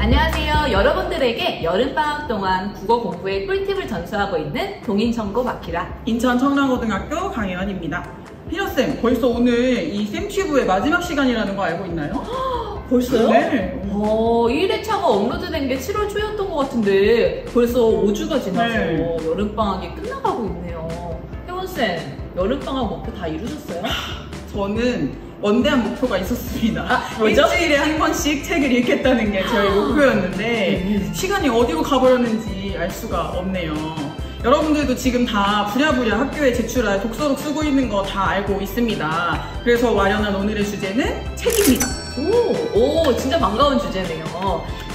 안녕하세요. 여러분들에게 여름방학 동안 국어 공부의 꿀팁을 전수하고 있는 동인천고 마키라 인천 청량고등학교 강혜원입니다. 희녀쌤, 벌써 오늘 이 쌤튜브의 마지막 시간이라는 거 알고 있나요? 벌써요? 네. 1회차가 업로드된 게 7월 초였던 것 같은데 벌써 5주가 지나서 네. 여름방학이 끝나가고 있네요. 혜원쌤, 여름방학 목표 다 이루셨어요? 저는 원대한 목표가 있었습니다. 뭐죠? 일주일에 한 권씩 책을 읽겠다는 게 저의 목표였는데 시간이 어디로 가버렸는지 알 수가 없네요. 여러분들도 지금 다 부랴부랴 학교에 제출할 독서록 쓰고 있는 거 다 알고 있습니다. 그래서 마련한 오늘의 주제는 책입니다. 오, 진짜 반가운 주제네요.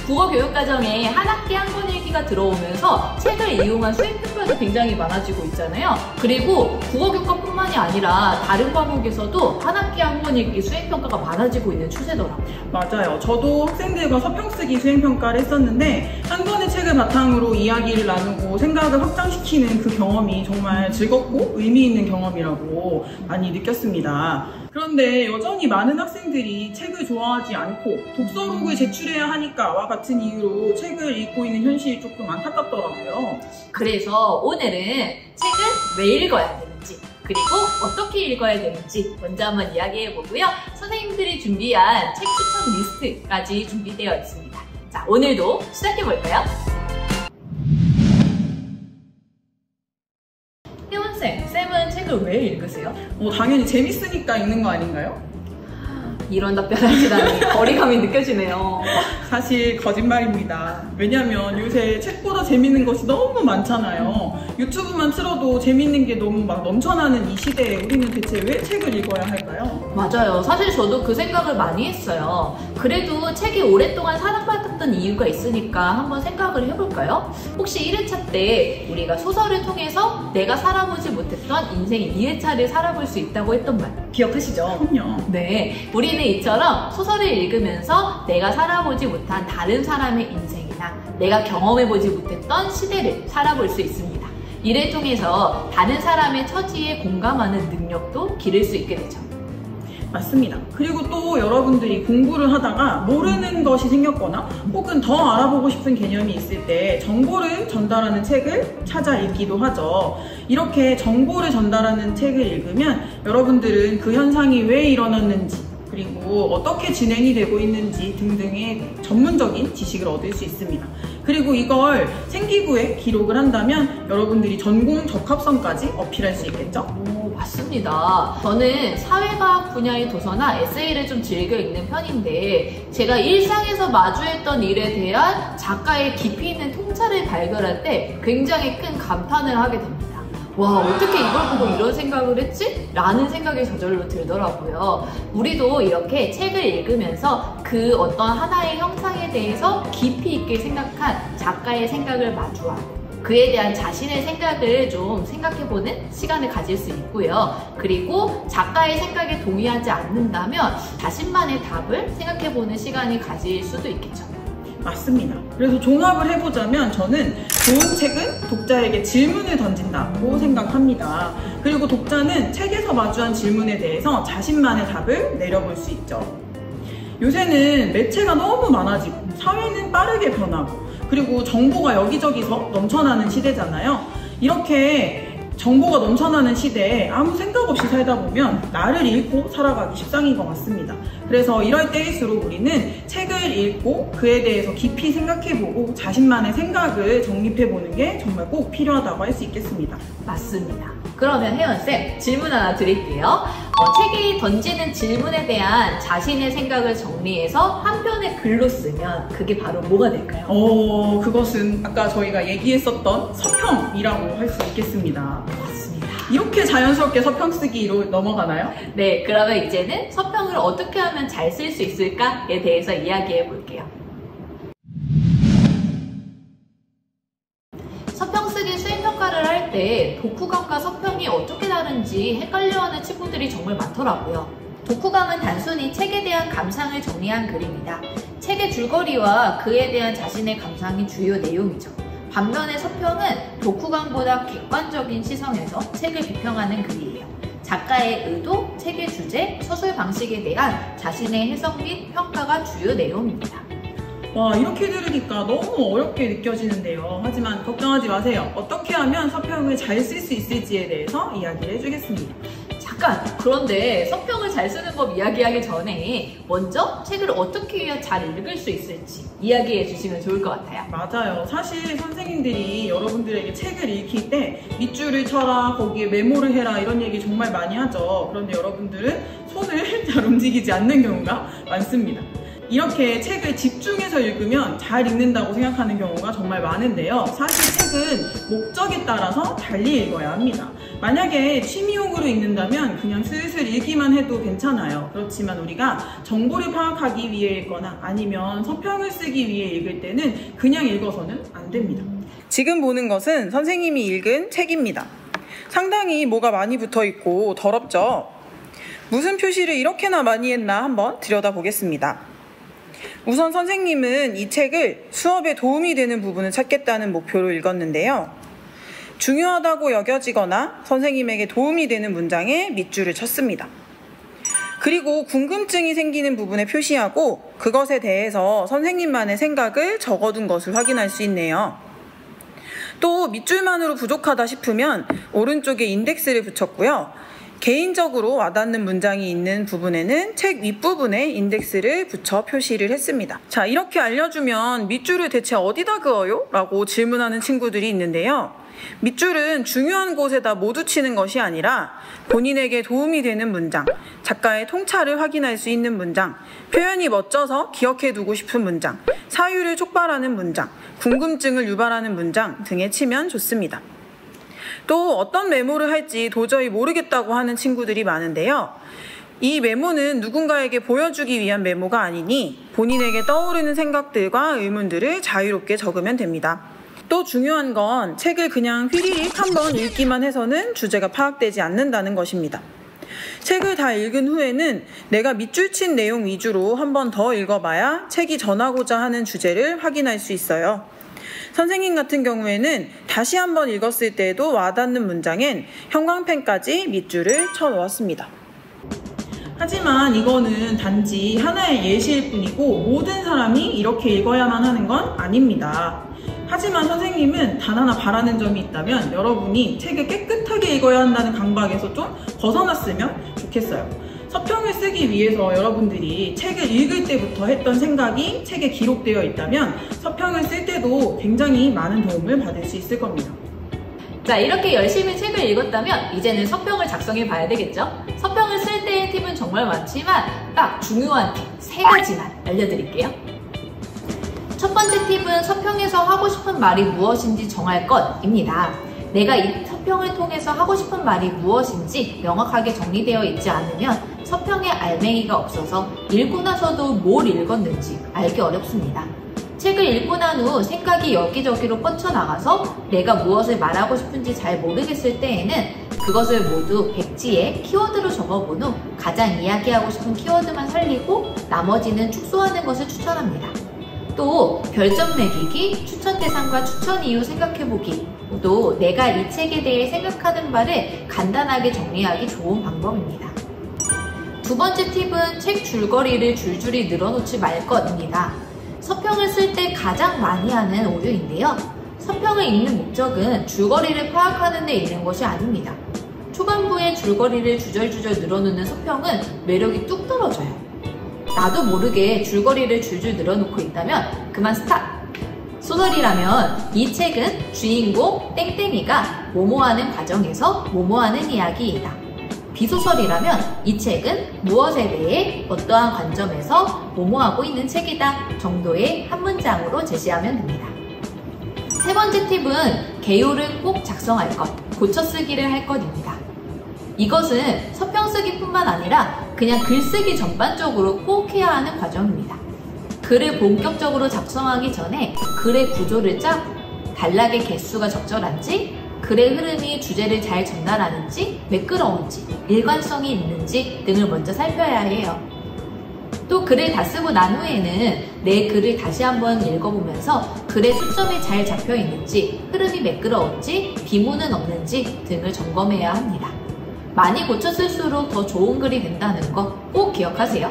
국어교육과정에 한 학기 한 권 읽기가 들어오면서 책을 이용한 수행평가도 굉장히 많아지고 있잖아요. 그리고 국어교과뿐만이 아니라 다른 과목에서도 한 학기 한 권 읽기 수행평가가 많아지고 있는 추세더라고요. 맞아요. 저도 학생들과 서평쓰기 수행평가를 했었는데 한 권의 책을 바탕으로 이야기를 나누고 생각을 확장시키는 그 경험이 정말 즐겁고 의미 있는 경험이라고 많이 느꼈습니다. 그런데 여전히 많은 학생들이 책을 좋아하지 않고 독서록을 제출해야 하니까와 같은 이유로 책을 읽고 있는 현실이 조금 안타깝더라고요. 그래서 오늘은 책을 왜 읽어야 되는지 그리고 어떻게 읽어야 되는지 먼저 한번 이야기해보고요. 선생님들이 준비한 책 추천 리스트까지 준비되어 있습니다. 자, 오늘도 시작해볼까요? 쌤은 책을 왜 읽으세요? 당연히 재밌으니까 읽는 거 아닌가요? 이런 답변 하시다니 거리감이 느껴지네요. 사실 거짓말입니다. 왜냐면 요새 책보다 재밌는 것이 너무 많잖아요. 유튜브만 틀어도 재밌는 게 너무 막 넘쳐나는 이 시대에 우리는 대체 왜 책을 읽어야 할까요? 맞아요. 사실 저도 그 생각을 많이 했어요. 그래도 책이 오랫동안 사랑받았던 이유가 있으니까 한번 생각을 해볼까요? 혹시 1회차 때 우리가 소설을 통해서 내가 살아보지 못했던 인생의 2회차를 살아볼 수 있다고 했던 말 기억하시죠? 그럼요. 네, 우리는 이처럼 소설을 읽으면서 내가 살아보지 못한 다른 사람의 인생이나 내가 경험해보지 못했던 시대를 살아볼 수 있습니다. 이를 통해서 다른 사람의 처지에 공감하는 능력도 기를 수 있게 되죠. 맞습니다. 그리고 또 여러분들이 공부를 하다가 모르는 것이 생겼거나 혹은 더 알아보고 싶은 개념이 있을 때 정보를 전달하는 책을 찾아 읽기도 하죠. 이렇게 정보를 전달하는 책을 읽으면 여러분들은 그 현상이 왜 일어났는지 그리고 어떻게 진행이 되고 있는지 등등의 전문적인 지식을 얻을 수 있습니다. 그리고 이걸 생기부에 기록을 한다면 여러분들이 전공 적합성까지 어필할 수 있겠죠? 맞습니다. 저는 사회과학 분야의 도서나 에세이를 좀 즐겨 읽는 편인데 제가 일상에서 마주했던 일에 대한 작가의 깊이 있는 통찰을 발견할 때 굉장히 큰 감탄을 하게 됩니다. 와, 어떻게 이걸 보고 이런 생각을 했지? 라는 생각이 저절로 들더라고요. 우리도 이렇게 책을 읽으면서 그 어떤 하나의 형상에 대해서 깊이 있게 생각한 작가의 생각을 마주하고 그에 대한 자신의 생각을 좀 생각해보는 시간을 가질 수 있고요. 그리고 작가의 생각에 동의하지 않는다면 자신만의 답을 생각해보는 시간을 가질 수도 있겠죠. 맞습니다. 그래서 종합을 해보자면 저는 좋은 책은 독자에게 질문을 던진다고 생각합니다. 그리고 독자는 책에서 마주한 질문에 대해서 자신만의 답을 내려볼 수 있죠. 요새는 매체가 너무 많아지고 사회는 빠르게 변하고 그리고 정보가 여기저기서 넘쳐나는 시대잖아요. 이렇게 정보가 넘쳐나는 시대에 아무 생각 없이 살다 보면 나를 잃고 살아가기 십상인 것 같습니다. 그래서 이럴 때일수록 우리는 책을 읽고 그에 대해서 깊이 생각해보고 자신만의 생각을 정립해보는 게 정말 꼭 필요하다고 할 수 있겠습니다. 맞습니다. 그러면 혜연쌤, 질문 하나 드릴게요. 책이 던지는 질문에 대한 자신의 생각을 정리해서 한 편의 글로 쓰면 그게 바로 뭐가 될까요? 그것은 아까 저희가 얘기했었던 서평이라고 할 수 있겠습니다. 맞습니다. 이렇게 자연스럽게 서평 쓰기로 넘어가나요? 네, 그러면 이제는 서평을 어떻게 하면 잘 쓸 수 있을까에 대해서 이야기해 볼게요. 서평 쓰기 수행평가를 할 때 독후감과 서평이 어떻게 다른지 헷갈려하는 친구들이 정말 많더라고요. 독후감은 단순히 책에 대한 감상을 정리한 글입니다. 책의 줄거리와 그에 대한 자신의 감상이 주요 내용이죠. 반면에 서평은 독후감보다 객관적인 시선에서 책을 비평하는 글이에요. 작가의 의도, 책의 주제, 서술 방식에 대한 자신의 해석 및 평가가 주요 내용입니다. 와, 이렇게 들으니까 너무 어렵게 느껴지는데요. 하지만 걱정하지 마세요. 어떻게 하면 서평을 잘 쓸 수 있을지에 대해서 이야기를 해주겠습니다. 잠깐! 그런데 서평을 잘 쓰는 법 이야기하기 전에 먼저 책을 어떻게 해야 잘 읽을 수 있을지 이야기해 주시면 좋을 것 같아요. 맞아요. 사실 선생님들이 여러분들에게 책을 읽힐 때 밑줄을 쳐라, 거기에 메모를 해라 이런 얘기 정말 많이 하죠. 그런데 여러분들은 손을 잘 움직이지 않는 경우가 많습니다. 이렇게 책을 집중해서 읽으면 잘 읽는다고 생각하는 경우가 정말 많은데요. 사실 책은 목적에 따라서 달리 읽어야 합니다. 만약에 취미용으로 읽는다면 그냥 슬슬 읽기만 해도 괜찮아요. 그렇지만 우리가 정보를 파악하기 위해 읽거나 아니면 서평을 쓰기 위해 읽을 때는 그냥 읽어서는 안 됩니다. 지금 보는 것은 선생님이 읽은 책입니다. 상당히 뭐가 많이 붙어 있고 더럽죠? 무슨 표시를 이렇게나 많이 했나 한번 들여다보겠습니다. 우선 선생님은 이 책을 수업에 도움이 되는 부분을 찾겠다는 목표로 읽었는데요. 중요하다고 여겨지거나 선생님에게 도움이 되는 문장에 밑줄을 쳤습니다. 그리고 궁금증이 생기는 부분에 표시하고 그것에 대해서 선생님만의 생각을 적어둔 것을 확인할 수 있네요. 또 밑줄만으로 부족하다 싶으면 오른쪽에 인덱스를 붙였고요. 개인적으로 와닿는 문장이 있는 부분에는 책 윗부분에 인덱스를 붙여 표시를 했습니다. 자, 이렇게 알려주면 밑줄을 대체 어디다 그어요? 라고 질문하는 친구들이 있는데요. 밑줄은 중요한 곳에다 모두 치는 것이 아니라 본인에게 도움이 되는 문장, 작가의 통찰을 확인할 수 있는 문장, 표현이 멋져서 기억해두고 싶은 문장, 사유를 촉발하는 문장, 궁금증을 유발하는 문장 등에 치면 좋습니다. 또 어떤 메모를 할지 도저히 모르겠다고 하는 친구들이 많은데요. 이 메모는 누군가에게 보여주기 위한 메모가 아니니 본인에게 떠오르는 생각들과 의문들을 자유롭게 적으면 됩니다. 또 중요한 건 책을 그냥 휘리릭 한번 읽기만 해서는 주제가 파악되지 않는다는 것입니다. 책을 다 읽은 후에는 내가 밑줄 친 내용 위주로 한 번 더 읽어봐야 책이 전하고자 하는 주제를 확인할 수 있어요. 선생님 같은 경우에는 다시 한번 읽었을 때에도 와닿는 문장엔 형광펜까지 밑줄을 쳐 놓았습니다. 하지만 이거는 단지 하나의 예시일 뿐이고 모든 사람이 이렇게 읽어야만 하는 건 아닙니다. 하지만 선생님은 단 하나 바라는 점이 있다면 여러분이 책을 깨끗하게 읽어야 한다는 강박에서 좀 벗어났으면 좋겠어요. 서평을 쓰기 위해서 여러분들이 책을 읽을 때부터 했던 생각이 책에 기록되어 있다면 서평을 쓸 때도 굉장히 많은 도움을 받을 수 있을 겁니다. 자, 이렇게 열심히 책을 읽었다면 이제는 서평을 작성해 봐야 되겠죠? 서평을 쓸 때의 팁은 정말 많지만 딱 중요한 팁 3가지만 알려드릴게요. 첫 번째 팁은 서평에서 하고 싶은 말이 무엇인지 정할 것입니다. 내가 이 서평을 통해서 하고 싶은 말이 무엇인지 명확하게 정리되어 있지 않으면 서평에 알맹이가 없어서 읽고 나서도 뭘 읽었는지 알기 어렵습니다. 책을 읽고 난 후 생각이 여기저기로 뻗쳐나가서 내가 무엇을 말하고 싶은지 잘 모르겠을 때에는 그것을 모두 백지에 키워드로 적어본 후 가장 이야기하고 싶은 키워드만 살리고 나머지는 축소하는 것을 추천합니다. 또 별점 매기기, 추천 대상과 추천 이유 생각해보기 도 내가 이 책에 대해 생각하는 바를 간단하게 정리하기 좋은 방법입니다. 두 번째 팁은 책 줄거리를 줄줄이 늘어놓지 말 것입니다. 서평을 쓸 때 가장 많이 하는 오류인데요. 서평을 읽는 목적은 줄거리를 파악하는 데 있는 것이 아닙니다. 초반부에 줄거리를 주절주절 늘어놓는 서평은 매력이 뚝 떨어져요. 나도 모르게 줄거리를 줄줄 늘어놓고 있다면 그만 스탑! 소설이라면 이 책은 주인공 땡땡이가 뭐뭐하는 과정에서 뭐뭐하는 이야기이다. 비소설이라면 이 책은 무엇에 대해 어떠한 관점에서 뭐뭐하고 있는 책이다 정도의 한 문장으로 제시하면 됩니다. 세 번째 팁은 개요를 꼭 작성할 것, 고쳐 쓰기를 할 것입니다. 이것은 서평 쓰기뿐만 아니라 그냥 글쓰기 전반적으로 꼭 해야 하는 과정입니다. 글을 본격적으로 작성하기 전에 글의 구조를 짜고 단락의 개수가 적절한지, 글의 흐름이 주제를 잘 전달하는지, 매끄러운지, 일관성이 있는지 등을 먼저 살펴야 해요. 또 글을 다 쓰고 난 후에는 내 글을 다시 한번 읽어보면서 글의 초점이 잘 잡혀 있는지, 흐름이 매끄러운지, 비문은 없는지 등을 점검해야 합니다. 많이 고쳐 쓸수록 더 좋은 글이 된다는 거 꼭 기억하세요.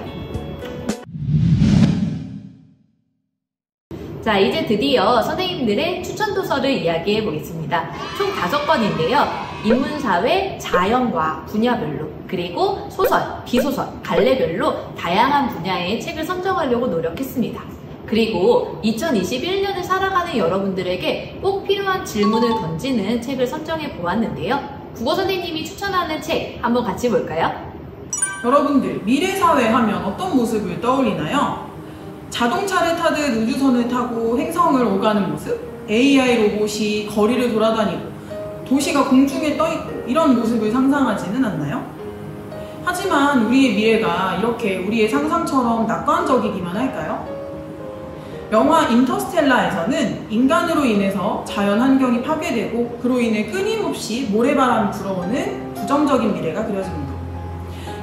자, 이제 드디어 선생님들의 추천 도서를 이야기해 보겠습니다. 총 5권인데요. 인문사회, 자연과학 분야별로, 그리고 소설, 비소설, 갈래별로 다양한 분야의 책을 선정하려고 노력했습니다. 그리고 2021년을 살아가는 여러분들에게 꼭 필요한 질문을 던지는 책을 선정해 보았는데요. 국어 선생님이 추천하는 책 한번 같이 볼까요? 여러분들, 미래사회 하면 어떤 모습을 떠올리나요? 자동차를 타듯 우주선을 타고 행성을 오가는 모습? AI 로봇이 거리를 돌아다니고 도시가 공중에 떠있고 이런 모습을 상상하지는 않나요? 하지만 우리의 미래가 이렇게 우리의 상상처럼 낙관적이기만 할까요? 영화 인터스텔라에서는 인간으로 인해서 자연 환경이 파괴되고 그로 인해 끊임없이 모래바람이 불어오는 부정적인 미래가 그려집니다.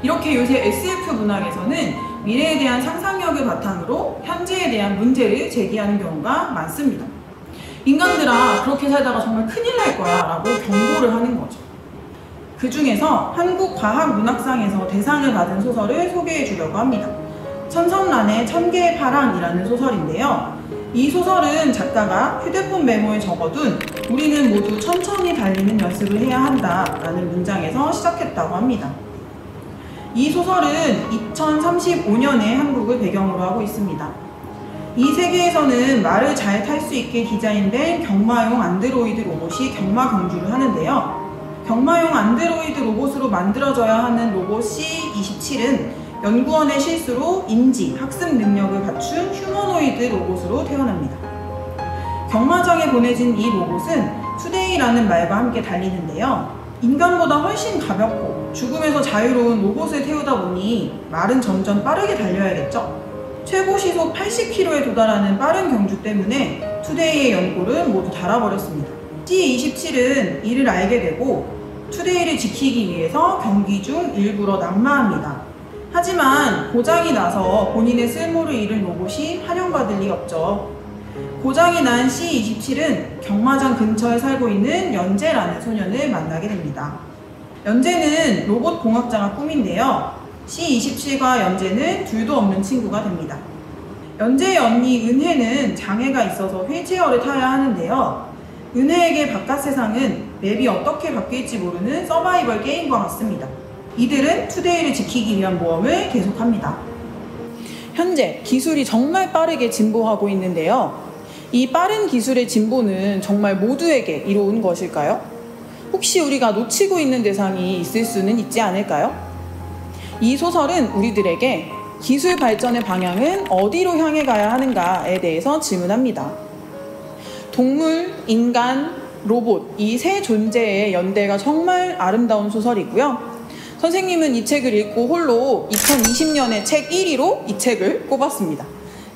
이렇게 요새 SF 문학에서는 미래에 대한 상상력을 바탕으로 현재에 대한 문제를 제기하는 경우가 많습니다. 인간들아, 그렇게 살다가 정말 큰일 날 거야 라고 경고를 하는 거죠. 그 중에서 한국과학문학상에서 대상을 받은 소설을 소개해 주려고 합니다. 천성란의 1000개의 파랑이라는 소설인데요. 이 소설은 작가가 휴대폰 메모에 적어둔 우리는 모두 천천히 달리는 연습을 해야 한다 라는 문장에서 시작했다고 합니다. 이 소설은 2035년의 한국을 배경으로 하고 있습니다. 이 세계에서는 말을 잘 탈 수 있게 디자인된 경마용 안드로이드 로봇이 경마 경주를 하는데요. 경마용 안드로이드 로봇으로 만들어져야 하는 로봇 C27은 연구원의 실수로 인지, 학습 능력을 갖춘 휴머노이드 로봇으로 태어납니다. 경마장에 보내진 이 로봇은 투데이라는 말과 함께 달리는데요. 인간보다 훨씬 가볍고 죽음에서 자유로운 로봇을 태우다 보니 말은 점점 빠르게 달려야겠죠? 최고 시속 80km에 도달하는 빠른 경주 때문에 투데이의 연골은 모두 닳아버렸습니다. C27은 이를 알게 되고 투데이를 지키기 위해서 경기 중 일부러 낙마합니다. 하지만 고장이 나서 본인의 쓸모를 잃은 로봇이 환영받을 리 없죠. 고장이 난 C27은 경마장 근처에 살고 있는 연재라는 소년을 만나게 됩니다. 연재는 로봇 공학자가 꿈인데요. C27과 연재는 둘도 없는 친구가 됩니다. 연재의 언니 은혜는 장애가 있어서 휠체어를 타야 하는데요. 은혜에게 바깥 세상은 맵이 어떻게 바뀔지 모르는 서바이벌 게임과 같습니다. 이들은 투데이를 지키기 위한 모험을 계속합니다. 현재 기술이 정말 빠르게 진보하고 있는데요. 이 빠른 기술의 진보는 정말 모두에게 이로운 것일까요? 혹시 우리가 놓치고 있는 대상이 있을 수는 있지 않을까요? 이 소설은 우리들에게 기술 발전의 방향은 어디로 향해 가야 하는가에 대해서 질문합니다. 동물, 인간, 로봇 이 세 존재의 연대가 정말 아름다운 소설이고요. 선생님은 이 책을 읽고 홀로 2020년에 책 1위로 이 책을 꼽았습니다.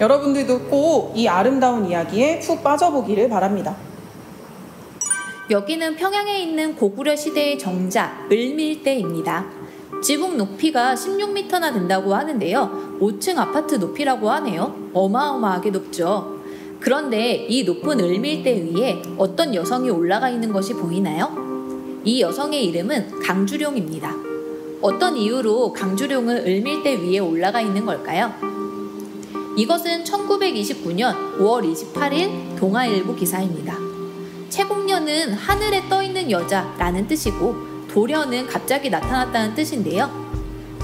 여러분들도 꼭 이 아름다운 이야기에 푹 빠져보기를 바랍니다. 여기는 평양에 있는 고구려 시대의 정자 을밀대입니다. 지붕 높이가 16m나 된다고 하는데요. 5층 아파트 높이라고 하네요. 어마어마하게 높죠. 그런데 이 높은 을밀대 위에 어떤 여성이 올라가 있는 것이 보이나요? 이 여성의 이름은 강주룡입니다. 어떤 이유로 강주룡은 을밀대 위에 올라가 있는 걸까요? 이것은 1929년 5월 28일 동아일보 기사입니다. 채공녀는 하늘에 떠있는 여자라는 뜻이고 도련은 갑자기 나타났다는 뜻인데요.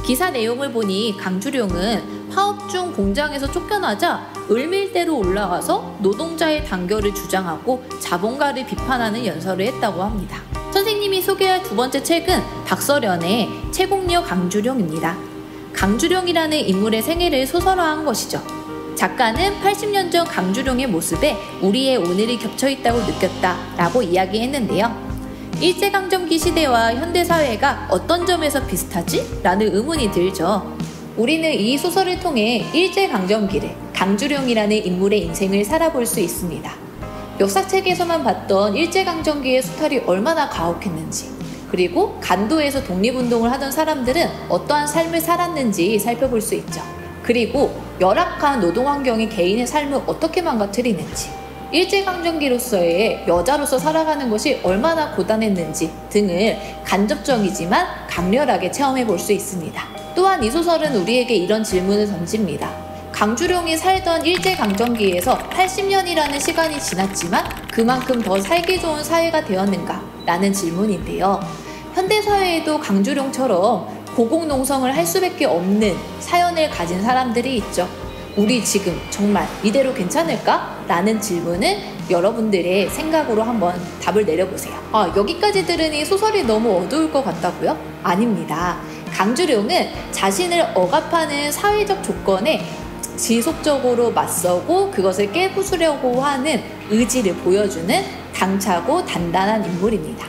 기사 내용을 보니 강주룡은 파업 중 공장에서 쫓겨나자 을밀대로 올라가서 노동자의 단결을 주장하고 자본가를 비판하는 연설을 했다고 합니다. 선생님이 소개할 두 번째 책은 박서련의 채공녀 강주룡입니다. 강주룡이라는 인물의 생애를 소설화한 것이죠. 작가는 80년 전 강주룡의 모습에 우리의 오늘이 겹쳐있다고 느꼈다라고 이야기했는데요. 일제강점기 시대와 현대사회가 어떤 점에서 비슷하지? 라는 의문이 들죠. 우리는 이 소설을 통해 일제강점기를 강주룡이라는 인물의 인생을 살아볼 수 있습니다. 역사책에서만 봤던 일제강점기의 수탈이 얼마나 가혹했는지, 그리고 간도에서 독립운동을 하던 사람들은 어떠한 삶을 살았는지 살펴볼 수 있죠. 그리고 열악한 노동환경이 개인의 삶을 어떻게 망가뜨리는지, 일제강점기로서의 여자로서 살아가는 것이 얼마나 고단했는지 등을 간접적이지만 강렬하게 체험해 볼 수 있습니다. 또한 이 소설은 우리에게 이런 질문을 던집니다. 강주룡이 살던 일제강점기에서 80년이라는 시간이 지났지만 그만큼 더 살기 좋은 사회가 되었는가? 라는 질문인데요. 현대사회에도 강주룡처럼 고공농성을 할 수밖에 없는 사연을 가진 사람들이 있죠. 우리 지금 정말 이대로 괜찮을까? 라는 질문을 여러분들의 생각으로 한번 답을 내려보세요. 여기까지 들으니 소설이 너무 어두울 것 같다고요? 아닙니다. 강주룡은 자신을 억압하는 사회적 조건에 지속적으로 맞서고 그것을 깨부수려고 하는 의지를 보여주는 당차고 단단한 인물입니다.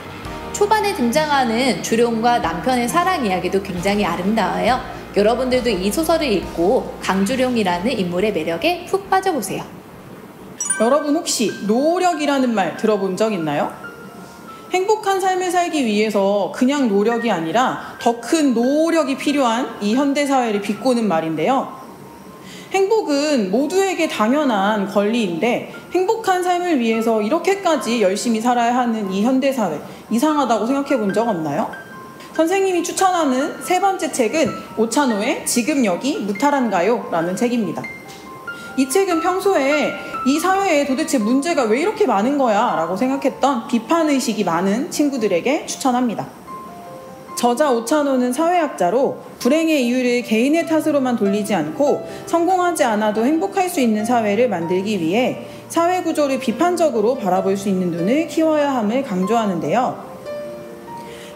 초반에 등장하는 주룡과 남편의 사랑 이야기도 굉장히 아름다워요. 여러분들도 이 소설을 읽고 강주룡이라는 인물의 매력에 푹 빠져보세요. 여러분 혹시 노력이라는 말 들어본 적 있나요? 행복한 삶을 살기 위해서 그냥 노력이 아니라 더 큰 노력이 필요한 이 현대사회를 비꼬는 말인데요. 행복은 모두에게 당연한 권리인데 행복한 삶을 위해서 이렇게까지 열심히 살아야 하는 이 현대사회, 이상하다고 생각해 본 적 없나요? 선생님이 추천하는 세 번째 책은 오찬호의 지금 여기 무탈한가요? 라는 책입니다. 이 책은 평소에 이 사회에 도대체 문제가 왜 이렇게 많은 거야? 라고 생각했던 비판의식이 많은 친구들에게 추천합니다. 저자 오찬호는 사회학자로 불행의 이유를 개인의 탓으로만 돌리지 않고 성공하지 않아도 행복할 수 있는 사회를 만들기 위해 사회 구조를 비판적으로 바라볼 수 있는 눈을 키워야 함을 강조하는데요.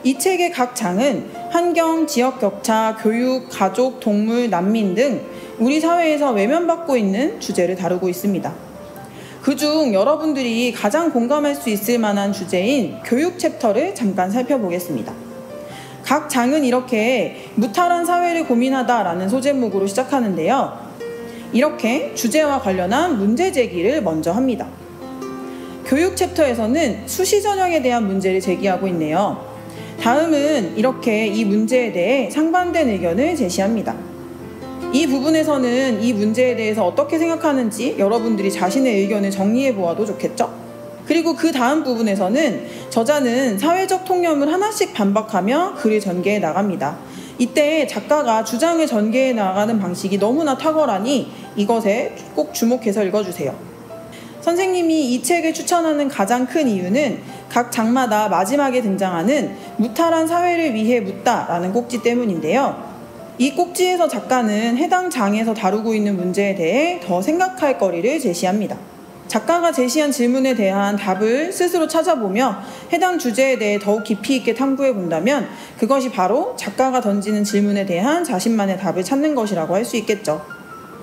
이 책의 각 장은 환경, 지역 격차, 교육, 가족, 동물, 난민 등 우리 사회에서 외면받고 있는 주제를 다루고 있습니다. 그중 여러분들이 가장 공감할 수 있을 만한 주제인 교육 챕터를 잠깐 살펴보겠습니다. 각 장은 이렇게 무탈한 사회를 고민하다라는 소제목으로 시작하는데요. 이렇게 주제와 관련한 문제 제기를 먼저 합니다. 교육 챕터에서는 수시 전형에 대한 문제를 제기하고 있네요. 다음은 이렇게 이 문제에 대해 상반된 의견을 제시합니다. 이 부분에서는 이 문제에 대해서 어떻게 생각하는지 여러분들이 자신의 의견을 정리해 보아도 좋겠죠? 그리고 그 다음 부분에서는 저자는 사회적 통념을 하나씩 반박하며 글을 전개해 나갑니다. 이때 작가가 주장을 전개해 나가는 방식이 너무나 탁월하니 이것에 꼭 주목해서 읽어주세요. 선생님이 이 책을 추천하는 가장 큰 이유는 각 장마다 마지막에 등장하는 무탈한 사회를 위해 묻다라는 꼭지 때문인데요. 이 꼭지에서 작가는 해당 장에서 다루고 있는 문제에 대해 더 생각할 거리를 제시합니다. 작가가 제시한 질문에 대한 답을 스스로 찾아보며 해당 주제에 대해 더욱 깊이 있게 탐구해 본다면 그것이 바로 작가가 던지는 질문에 대한 자신만의 답을 찾는 것이라고 할 수 있겠죠.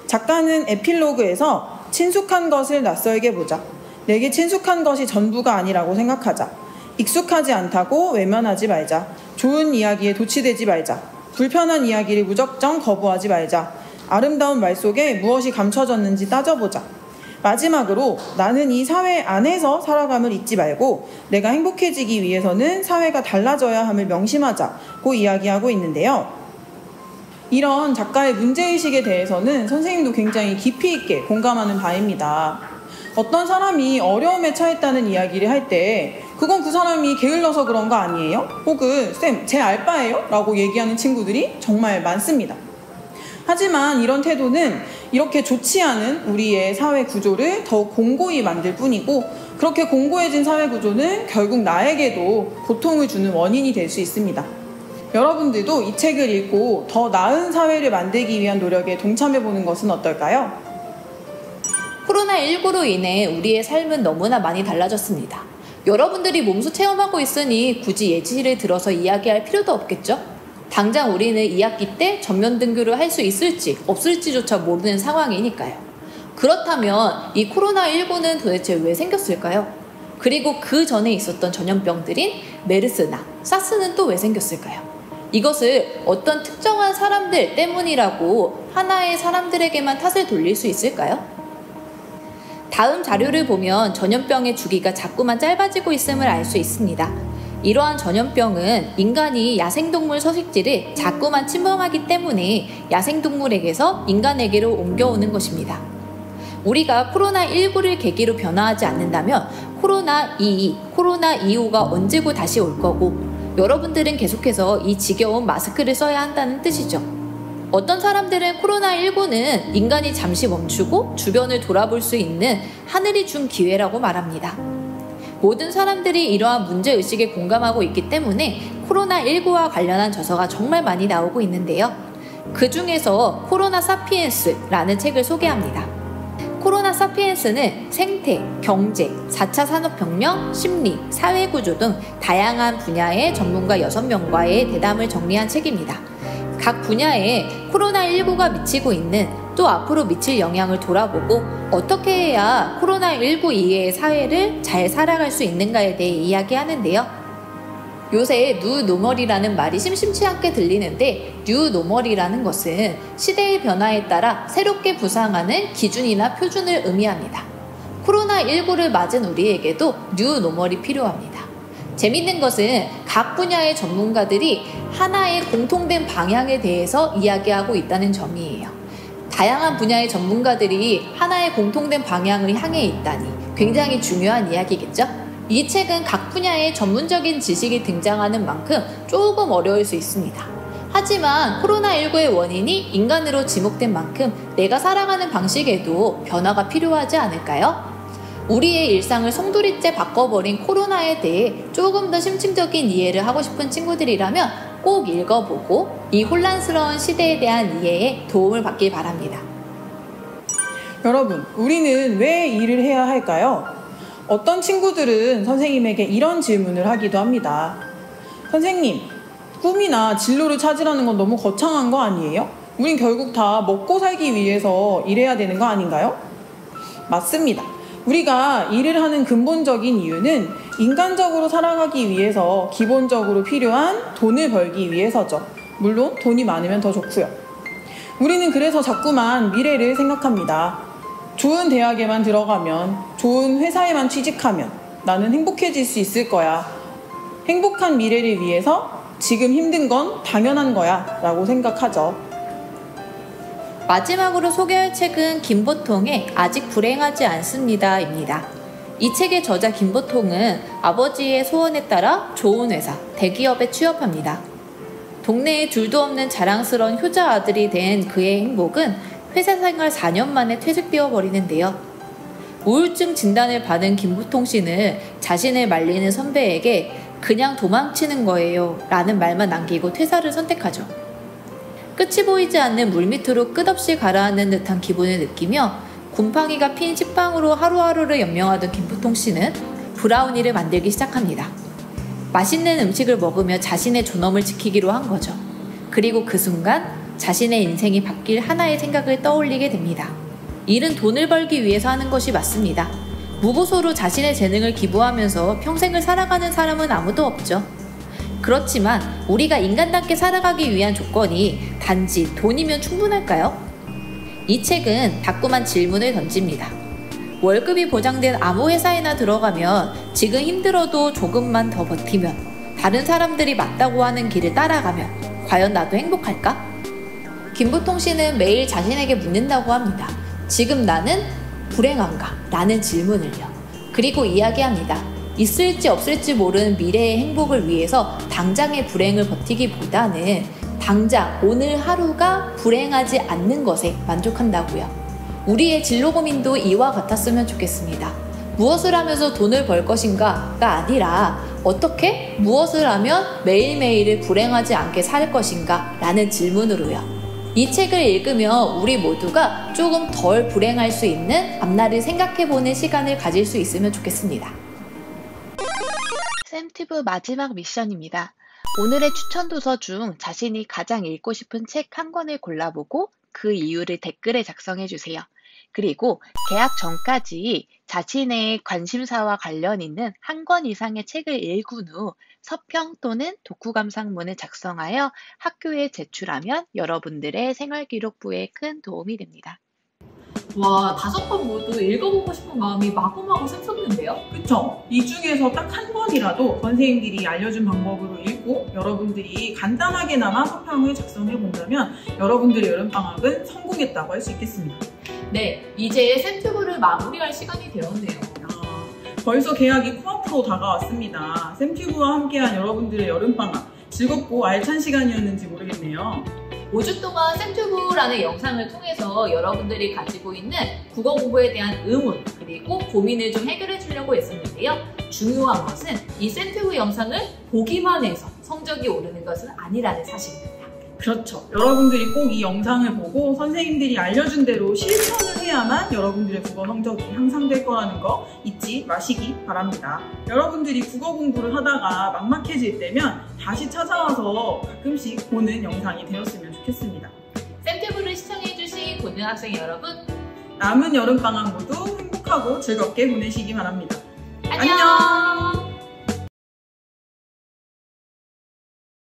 작가는 에필로그에서 친숙한 것을 낯설게 보자. 내게 친숙한 것이 전부가 아니라고 생각하자. 익숙하지 않다고 외면하지 말자. 좋은 이야기에 도취되지 말자. 불편한 이야기를 무작정 거부하지 말자. 아름다운 말 속에 무엇이 감춰졌는지 따져보자. 마지막으로 나는 이 사회 안에서 살아감을 잊지 말고 내가 행복해지기 위해서는 사회가 달라져야 함을 명심하자고 이야기하고 있는데요. 이런 작가의 문제의식에 대해서는 선생님도 굉장히 깊이 있게 공감하는 바입니다. 어떤 사람이 어려움에 처했다는 이야기를 할 때 그건 그 사람이 게을러서 그런 거 아니에요? 혹은 쌤, 제 알바예요? 라고 얘기하는 친구들이 정말 많습니다. 하지만 이런 태도는 이렇게 좋지 않은 우리의 사회 구조를 더욱 공고히 만들 뿐이고 그렇게 공고해진 사회 구조는 결국 나에게도 고통을 주는 원인이 될 수 있습니다. 여러분들도 이 책을 읽고 더 나은 사회를 만들기 위한 노력에 동참해보는 것은 어떨까요? 코로나19로 인해 우리의 삶은 너무나 많이 달라졌습니다. 여러분들이 몸소 체험하고 있으니 굳이 예시를 들어서 이야기할 필요도 없겠죠? 당장 우리는 2학기 때 전면 등교를 할 수 있을지 없을지조차 모르는 상황이니까요. 그렇다면 이 코로나19는 도대체 왜 생겼을까요? 그리고 그 전에 있었던 전염병들인 메르스나 사스는 또 왜 생겼을까요? 이것을 어떤 특정한 사람들 때문이라고 하나의 사람들에게만 탓을 돌릴 수 있을까요? 다음 자료를 보면 전염병의 주기가 자꾸만 짧아지고 있음을 알 수 있습니다. 이러한 전염병은 인간이 야생동물 서식지를 자꾸만 침범하기 때문에 야생동물에게서 인간에게로 옮겨오는 것입니다. 우리가 코로나19를 계기로 변화하지 않는다면 코로나22, 코로나25가 언제고 다시 올 거고 여러분들은 계속해서 이 지겨운 마스크를 써야 한다는 뜻이죠. 어떤 사람들은 코로나19는 인간이 잠시 멈추고 주변을 돌아볼 수 있는 하늘이 준 기회라고 말합니다. 모든 사람들이 이러한 문제의식에 공감하고 있기 때문에 코로나19와 관련한 저서가 정말 많이 나오고 있는데요. 그 중에서 코로나 사피엔스라는 책을 소개합니다. 코로나 사피엔스는 생태, 경제, 4차 산업혁명, 심리, 사회구조 등 다양한 분야의 전문가 6명과의 대담을 정리한 책입니다. 각 분야에 코로나19가 미치고 있는 또 앞으로 미칠 영향을 돌아보고 어떻게 해야 코로나19 이외의 사회를 잘 살아갈 수 있는가에 대해 이야기하는데요. 요새 뉴노멀이라는 말이 심심치 않게 들리는데 뉴노멀이라는 것은 시대의 변화에 따라 새롭게 부상하는 기준이나 표준을 의미합니다. 코로나19를 맞은 우리에게도 뉴노멀이 필요합니다. 재밌는 것은 각 분야의 전문가들이 하나의 공통된 방향에 대해서 이야기하고 있다는 점이에요. 다양한 분야의 전문가들이 하나의 공통된 방향을 향해 있다니 굉장히 중요한 이야기겠죠? 이 책은 각 분야의 전문적인 지식이 등장하는 만큼 조금 어려울 수 있습니다. 하지만 코로나19의 원인이 인간으로 지목된 만큼 내가 살아가는 방식에도 변화가 필요하지 않을까요? 우리의 일상을 송두리째 바꿔버린 코로나에 대해 조금 더 심층적인 이해를 하고 싶은 친구들이라면 꼭 읽어보고 이 혼란스러운 시대에 대한 이해에 도움을 받길 바랍니다. 여러분, 우리는 왜 일을 해야 할까요? 어떤 친구들은 선생님에게 이런 질문을 하기도 합니다. 선생님, 꿈이나 진로를 찾으라는 건 너무 거창한 거 아니에요? 우린 결국 다 먹고 살기 위해서 일해야 되는 거 아닌가요? 맞습니다. 우리가 일을 하는 근본적인 이유는 인간적으로 살아가기 위해서 기본적으로 필요한 돈을 벌기 위해서죠. 물론 돈이 많으면 더 좋고요. 우리는 그래서 자꾸만 미래를 생각합니다. 좋은 대학에만 들어가면, 좋은 회사에만 취직하면 나는 행복해질 수 있을 거야. 행복한 미래를 위해서 지금 힘든 건 당연한 거야 라고 생각하죠. 마지막으로 소개할 책은 김보통의 아직 불행하지 않습니다 입니다. 이 책의 저자 김보통은 아버지의 소원에 따라 좋은 회사, 대기업에 취업합니다. 동네에 둘도 없는 자랑스러운 효자 아들이 된 그의 행복은 회사 생활 4년 만에 퇴직되어 버리는데요. 우울증 진단을 받은 김보통 씨는 자신을 말리는 선배에게 그냥 도망치는 거예요 라는 말만 남기고 퇴사를 선택하죠. 끝이 보이지 않는 물밑으로 끝없이 가라앉는 듯한 기분을 느끼며 곰팡이가 핀 식빵으로 하루하루를 연명하던 김보통 씨는 브라우니를 만들기 시작합니다. 맛있는 음식을 먹으며 자신의 존엄을 지키기로 한 거죠. 그리고 그 순간 자신의 인생이 바뀔 하나의 생각을 떠올리게 됩니다. 일은 돈을 벌기 위해서 하는 것이 맞습니다. 무보수로 자신의 재능을 기부하면서 평생을 살아가는 사람은 아무도 없죠. 그렇지만 우리가 인간답게 살아가기 위한 조건이 단지 돈이면 충분할까요? 이 책은 다꾸만 질문을 던집니다. 월급이 보장된 아무 회사에나 들어가면 지금 힘들어도 조금만 더 버티면 다른 사람들이 맞다고 하는 길을 따라가면 과연 나도 행복할까? 김보통 씨는 매일 자신에게 묻는다고 합니다. 지금 나는 불행한가? 라는 질문을요. 그리고 이야기합니다. 있을지 없을지 모르는 미래의 행복을 위해서 당장의 불행을 버티기보다는 당장 오늘 하루가 불행하지 않는 것에 만족한다고요. 우리의 진로 고민도 이와 같았으면 좋겠습니다. 무엇을 하면서 돈을 벌 것인가가 아니라 어떻게 무엇을 하면 매일매일을 불행하지 않게 살 것인가 라는 질문으로요. 이 책을 읽으며 우리 모두가 조금 덜 불행할 수 있는 앞날을 생각해보는 시간을 가질 수 있으면 좋겠습니다. 쌤튜브 마지막 미션입니다. 오늘의 추천 도서 중 자신이 가장 읽고 싶은 책 한 권을 골라보고 그 이유를 댓글에 작성해주세요. 그리고 개학 전까지 자신의 관심사와 관련 있는 한 권 이상의 책을 읽은 후 서평 또는 독후감상문을 작성하여 학교에 제출하면 여러분들의 생활기록부에 큰 도움이 됩니다. 와, 5권 모두 읽어보고 싶은 마음이 마구마구 샘솟는데요? 그쵸? 이 중에서 딱 한 권이라도 선생님들이 알려준 방법으로 읽고 여러분들이 간단하게나마 서평을 작성해 본다면 여러분들의 여름방학은 성공했다고 할 수 있겠습니다. 네, 이제 쌤튜브를 마무리할 시간이 되었네요. 벌써 개학이 코앞으로 다가왔습니다. 쌤튜브와 함께한 여러분들의 여름방학 즐겁고 알찬 시간이었는지 모르겠네요. 5주 동안 쌤튜브라는 영상을 통해서 여러분들이 가지고 있는 국어 공부에 대한 의문 그리고 고민을 좀 해결해 주려고 했었는데요. 중요한 것은 이 쌤튜브 영상을 보기만 해서 성적이 오르는 것은 아니라는 사실입니다. 그렇죠. 여러분들이 꼭 이 영상을 보고 선생님들이 알려준 대로 실천을 해야만 여러분들의 국어 성적이 향상될 거라는 거 잊지 마시기 바랍니다. 여러분들이 국어 공부를 하다가 막막해질 때면 다시 찾아와서 가끔씩 보는 영상이 되었으면 좋겠습니다. 쌤튜브를 시청해주신 고등학생 여러분, 남은 여름방학 모두 행복하고 즐겁게 보내시기 바랍니다. 안녕!